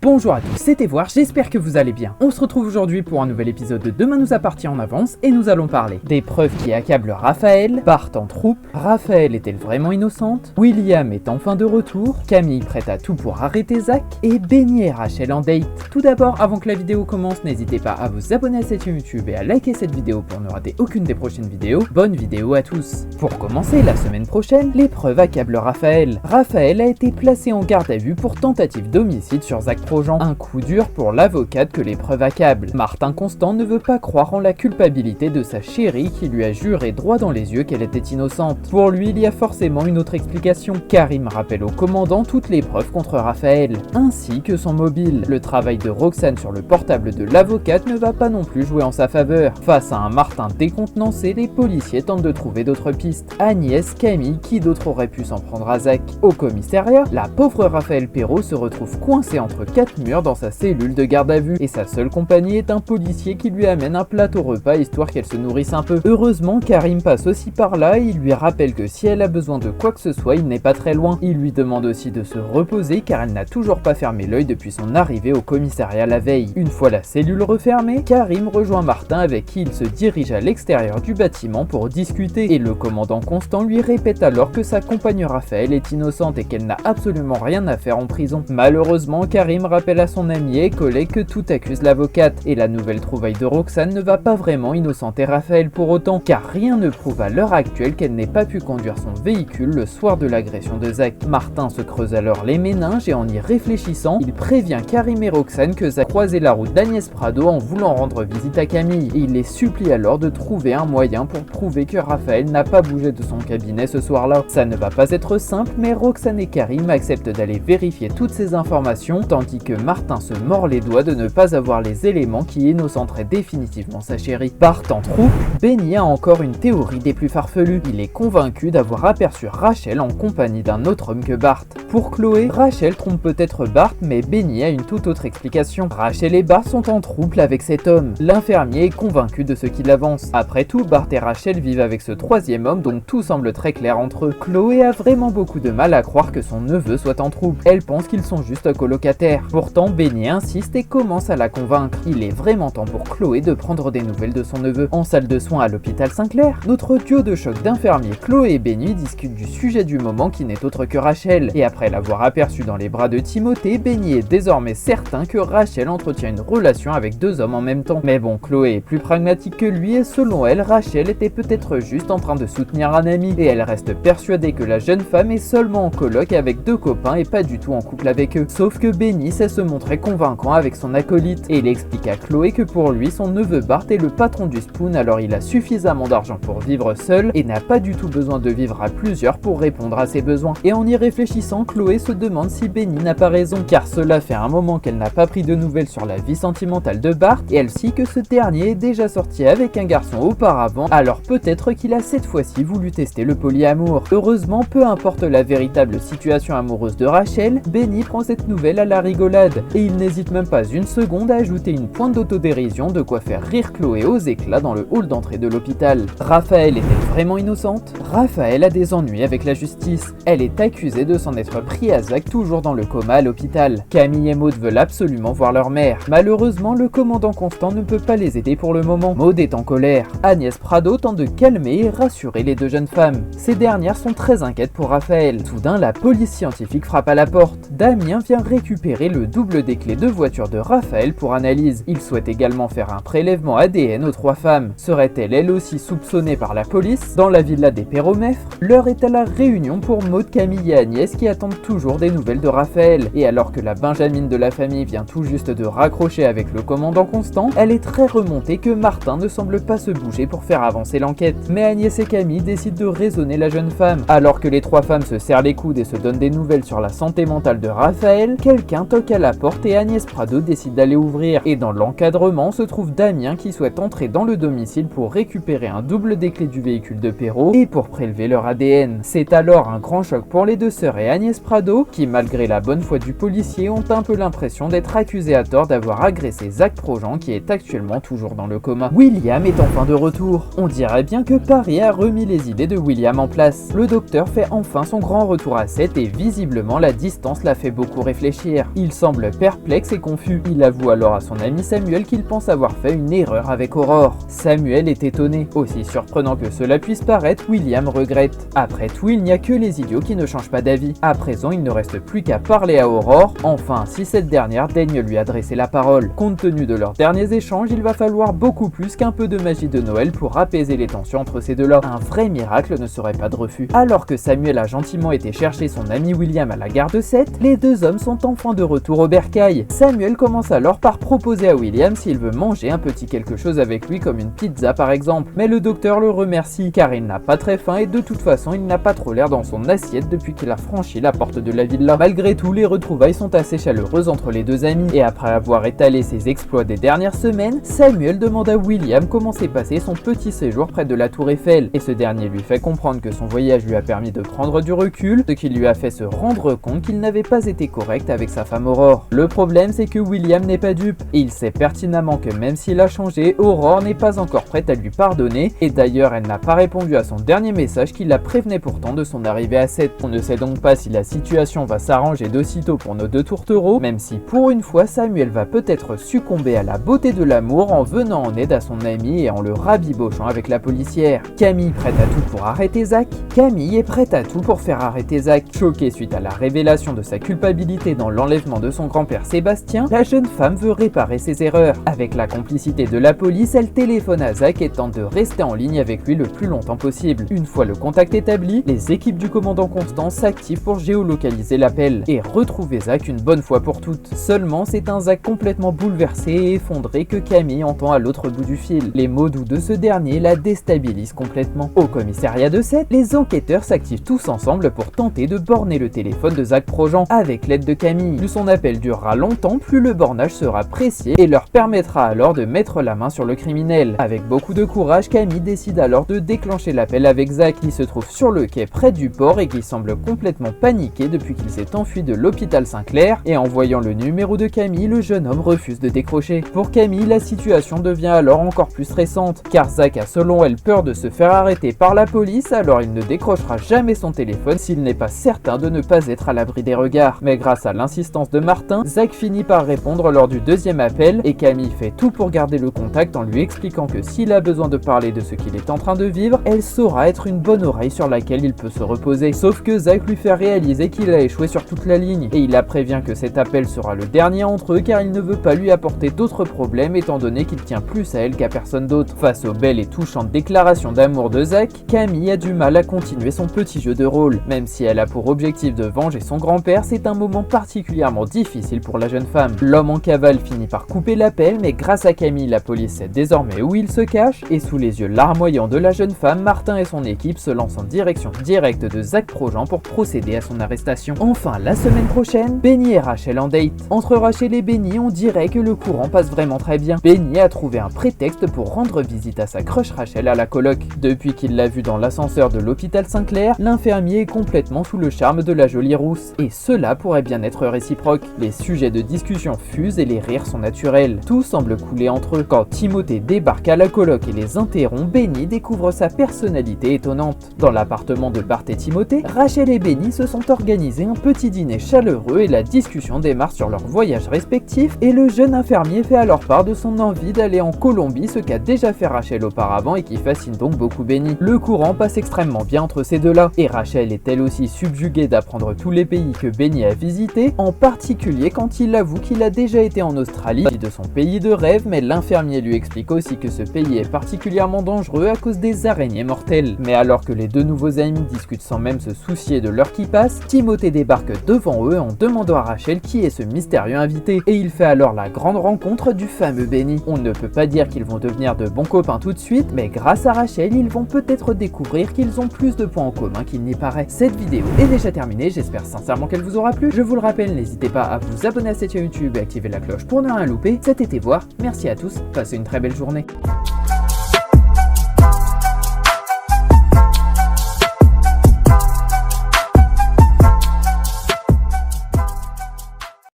Bonjour à tous, c'est Evoir, j'espère que vous allez bien. On se retrouve aujourd'hui pour un nouvel épisode de Demain nous appartient en avance et nous allons parler des preuves qui accablent Raphaël, Bart en troupe, Raphaël est-elle vraiment innocente, William est enfin de retour, Camille prête à tout pour arrêter Zach et Benny et Rachel en date. Tout d'abord, avant que la vidéo commence, n'hésitez pas à vous abonner à cette chaîne YouTube et à liker cette vidéo pour ne rater aucune des prochaines vidéos. Bonne vidéo à tous. Pour commencer, la semaine prochaine, les preuves accablent Raphaël. Raphaël a été placé en garde à vue pour tentative d'homicide sur Zach Projean. Un coup dur pour l'avocate que les preuves accablent. Martin Constant ne veut pas croire en la culpabilité de sa chérie qui lui a juré droit dans les yeux qu'elle était innocente. Pour lui, il y a forcément une autre explication. Karim rappelle au commandant toutes les preuves contre Raphaël, ainsi que son mobile. Le travail de Roxane sur le portable de l'avocate ne va pas non plus jouer en sa faveur. Face à un Martin décontenancé, les policiers tentent de trouver d'autres pistes. Agnès, Camille, qui d'autre aurait pu s'en prendre à Zach? Au commissariat, la pauvre Raphaël Perrault se retrouve coincé entre quatre murs dans sa cellule de garde à vue et sa seule compagnie est un policier qui lui amène un plateau repas histoire qu'elle se nourrisse un peu. Heureusement, Karim passe aussi par là et il lui rappelle que si elle a besoin de quoi que ce soit, il n'est pas très loin. Il lui demande aussi de se reposer car elle n'a toujours pas fermé l'œil depuis son arrivée au commissariat la veille. Une fois la cellule refermée, Karim rejoint Martin avec qui il se dirige à l'extérieur du bâtiment pour discuter et le commandant Constant lui répète alors que sa compagne Raphaël est innocente et qu'elle n'a absolument rien à faire en prison. Malheureusement, Karim rappelle à son ami et collègue que tout accuse l'avocate et la nouvelle trouvaille de Roxane ne va pas vraiment innocenter Raphaël pour autant car rien ne prouve à l'heure actuelle qu'elle n'ait pas pu conduire son véhicule le soir de l'agression de Zach. Martin se creuse alors les méninges et en y réfléchissant, il prévient Karim et Roxane que Zach croisait la route d'Agnès Prado en voulant rendre visite à Camille et il les supplie alors de trouver un moyen pour prouver que Raphaël n'a pas bougé de son cabinet ce soir-là. Ça ne va pas être simple mais Roxane et Karim acceptent d'aller vérifier toutes ces informations tandis que Martin se mord les doigts de ne pas avoir les éléments qui innocenteraient définitivement sa chérie. Bart en troupe, Benny a encore une théorie des plus farfelues. Il est convaincu d'avoir aperçu Rachel en compagnie d'un autre homme que Bart. Pour Chloé, Rachel trompe peut-être Bart mais Benny a une toute autre explication. Rachel et Bart sont en trouble avec cet homme. L'infirmier est convaincu de ce qu'il avance. Après tout, Bart et Rachel vivent avec ce troisième homme donc tout semble très clair entre eux. Chloé a vraiment beaucoup de mal à croire que son neveu soit en trouble. Elle pense qu'ils sont juste colocataires. Pourtant, Benny insiste et commence à la convaincre. Il est vraiment temps pour Chloé de prendre des nouvelles de son neveu. En salle de soins à l'hôpital Saint-Clair, notre duo de choc d'infirmiers Chloé et Benny discutent du sujet du moment qui n'est autre que Rachel. Et après l'avoir aperçu dans les bras de Timothée, Benny est désormais certain que Rachel entretient une relation avec deux hommes en même temps. Mais bon, Chloé est plus pragmatique que lui et selon elle, Rachel était peut-être juste en train de soutenir un ami. Et elle reste persuadée que la jeune femme est seulement en coloc avec deux copains et pas du tout en couple avec eux. Sauf que Benny sait se montrer convaincant avec son acolyte et il explique à Chloé que pour lui son neveu Bart est le patron du Spoon alors il a suffisamment d'argent pour vivre seul et n'a pas du tout besoin de vivre à plusieurs pour répondre à ses besoins. Et en y réfléchissant, Chloé se demande si Benny n'a pas raison car cela fait un moment qu'elle n'a pas pris de nouvelles sur la vie sentimentale de Bart et elle sait que ce dernier est déjà sorti avec un garçon auparavant alors peut-être qu'il a cette fois-ci voulu tester le polyamour. Heureusement, peu importe la véritable situation amoureuse de Rachel, Benny prend cette nouvelle à la rigolade et il n'hésite même pas une seconde à ajouter une pointe d'autodérision de quoi faire rire Chloé aux éclats dans le hall d'entrée de l'hôpital. Raphaël est-elle vraiment innocente? Raphaël a des ennuis avec la justice. Elle est accusée de s'en être pris à Zach toujours dans le coma à l'hôpital. Camille et Maud veulent absolument voir leur mère. Malheureusement, le commandant Constant ne peut pas les aider pour le moment. Maud est en colère. Agnès Prado tente de calmer et rassurer les deux jeunes femmes. Ces dernières sont très inquiètes pour Raphaël. Soudain, la police scientifique frappe à la porte. Damien vient récupérer le double des clés de voiture de Raphaël pour analyse. Il souhaite également faire un prélèvement ADN aux trois femmes. Serait-elle elle aussi soupçonnée par la police? Dans la villa des Péromèfres, l'heure est à la réunion pour Maud, Camille et Agnès qui attendent toujours des nouvelles de Raphaël. Et alors que la Benjamine de la famille vient tout juste de raccrocher avec le commandant Constant, elle est très remontée que Martin ne semble pas se bouger pour faire avancer l'enquête. Mais Agnès et Camille décident de raisonner la jeune femme. Alors que les trois femmes se serrent les coudes et se donnent des nouvelles sur la santé mentale de Raphaël, quelqu'un toque à la porte et Agnès Prado décide d'aller ouvrir. Et dans l'encadrement se trouve Damien qui souhaite entrer dans le domicile pour récupérer un double des clés du véhicule de Perrault et pour prélever leur ADN. C'est alors un grand choc pour les deux sœurs et Agnès Prado qui, malgré la bonne foi du policier, ont un peu l'impression d'être accusés à tort d'avoir agressé Zach Projean qui est actuellement toujours dans le coma. William est enfin de retour. On dirait bien que Paris a remis les idées de William en place. Le docteur fait enfin son grand retour à 7 et visiblement la distance l'a fait beaucoup réfléchir. Il semble perplexe et confus. Il avoue alors à son ami Samuel qu'il pense avoir fait une erreur avec Aurore. Samuel est étonné. Aussi surprenant que cela puisse paraître, William regrette. Après tout, il n'y a que les idiots qui ne changent pas d'avis. À présent, il ne reste plus qu'à parler à Aurore, enfin si cette dernière daigne lui adresser la parole. Compte tenu de leurs derniers échanges, il va falloir beaucoup plus qu'un peu de magie de Noël pour apaiser les tensions entre ces deux-là. Un vrai miracle ne serait pas de refus. Alors que Samuel a gentiment été chercher son ami William à la gare de Sète, les deux hommes sont enfin de retour au bercail. Samuel commence alors par proposer à William s'il veut manger un petit quelque chose avec lui comme une pizza par exemple, mais le docteur le remercie car il n'a pas très faim et de toute façon il n'a pas trop l'air dans son assiette depuis qu'il a franchi la porte de la villa. Malgré tout, les retrouvailles sont assez chaleureuses entre les deux amis et après avoir étalé ses exploits des dernières semaines, Samuel demande à William comment s'est passé son petit séjour près de la tour Eiffel et ce dernier lui fait comprendre que son voyage lui a permis de prendre du recul, ce qui lui a fait se rendre compte qu'il n'avait pas été correct avec sa femme Aurore. Le problème c'est que William n'est pas dupe et il sait pertinemment que même s'il a changé, Aurore n'est pas encore prête à lui pardonner et d'ailleurs elle n'a pas répondu à son dernier message qui la prévenait pourtant de son arrivée à Sète. On ne sait donc pas si la situation va s'arranger d'aussitôt pour nos deux tourtereaux, même si pour une fois Samuel va peut-être succomber à la beauté de l'amour en venant en aide à son ami et en le rabibochant avec la policière. Camille prête à tout pour arrêter Zach. Camille est prête à tout pour faire arrêter Zach. Choquée suite à la révélation de sa culpabilité dans l'enlèvement de son grand-père Sébastien, la jeune femme veut réparer ses erreurs. Avec la complicité de la police, elle téléphone à Zach et tente de rester en ligne avec lui le plus longtemps possible. Une fois le contact établi, les équipes du commandant Constant s'activent pour géolocaliser l'appel et retrouver Zach une bonne fois pour toutes. Seulement, c'est un Zach complètement bouleversé et effondré que Camille entend à l'autre bout du fil. Les mots doux de ce dernier la déstabilisent complètement. Au commissariat de Sète, les enquêteurs s'activent tous ensemble pour tenter de borner le téléphone de Zach Projean avec l'aide de Camille. Plus son appel durera longtemps, plus le bornage sera précis et leur permettra alors de mettre la main sur le criminel. Avec beaucoup de courage, Camille décide alors de déclencher l'appel avec Zach qui se trouve sur le quai près du port et qui semble complètement paniqué depuis qu'il s'est enfui de l'hôpital Saint-Clair et en voyant le numéro de Camille, le jeune homme refuse de décrocher. Pour Camille, la situation devient alors encore plus stressante car Zach a selon elle peur de se faire arrêter par la police, alors il ne décrochera jamais son téléphone s'il n'est pas certain de ne pas être à l'abri des regards. Mais grâce à l'insistance de Martin, Zach finit par répondre lors du deuxième appel et Camille fait tout pour garder le contact en lui expliquant que s'il a besoin de parler de ce qu'il est en train de vivre, elle saura être une bonne oreille sur laquelle il peut se reposer. Sauf que Zach lui fait réaliser qu'il a échoué sur toute la ligne et il la prévient que cet appel sera le dernier entre eux car il ne veut pas lui apporter d'autres problèmes étant donné qu'il tient plus à elle qu'à personne d'autre. Face aux belles et touchantes déclarations d'amour de Zach, Camille a du mal à continuer son petit jeu de rôle. Même si elle a pour objectif de venger son grand-père, c'est un moment particulièrement difficile pour la jeune femme. L'homme en cavale finit par couper l'appel, mais grâce à Camille, la police sait désormais où il se cache et sous les yeux larmoyants de la jeune femme, Martin et son équipe se lancent en direction directe de Zach Projean pour procéder à son arrestation. Enfin, la semaine prochaine, Benny et Rachel en date. Entre Rachel et Benny, on dirait que le courant passe vraiment très bien. Benny a trouvé un prétexte pour rendre visite à sa crush Rachel à la coloc. Depuis qu'il l'a vue dans l'ascenseur de l'hôpital Saint-Clair, l'infirmier est complètement sous le charme de la jolie rousse. Et cela pourrait bien être réciproque. Les sujets de discussion fusent et les rires sont naturels. Tout semble couler entre eux. Quand Timothée débarque à la coloc et les interrompt, Benny découvre sa personnalité étonnante. Dans l'appartement de Bart et Timothée, Rachel et Benny se sont organisés un petit dîner chaleureux et la discussion démarre sur leurs voyages respectifs et le jeune infirmier fait alors part de son envie d'aller en Colombie, ce qu'a déjà fait Rachel auparavant et qui fascine donc beaucoup Benny. Le courant passe extrêmement bien entre ces deux-là et Rachel est elle aussi subjuguée d'apprendre tous les pays que Benny a visités, en particulier quand il avoue qu'il a déjà été en Australie, de son pays de rêve, mais l'infirmier lui explique aussi que ce pays est particulièrement dangereux à cause des araignées mortelles. Mais alors que les deux nouveaux amis discutent sans même se soucier de l'heure qui passe, Timothée débarque devant eux en demandant à Rachel qui est ce mystérieux invité et il fait alors la grande rencontre du fameux Benny. On ne peut pas dire qu'ils vont devenir de bons copains tout de suite, mais grâce à Rachel, ils vont peut-être découvrir qu'ils ont plus de points en commun qu'il n'y paraît. Cette vidéo est déjà terminée, j'espère sincèrement qu'elle vous aura plu. Je vous le rappelle, n'hésitez pas à vous abonner à cette chaîne YouTube et activer la cloche pour ne rien louper. Cet été voir. Merci à tous, passez une très belle journée.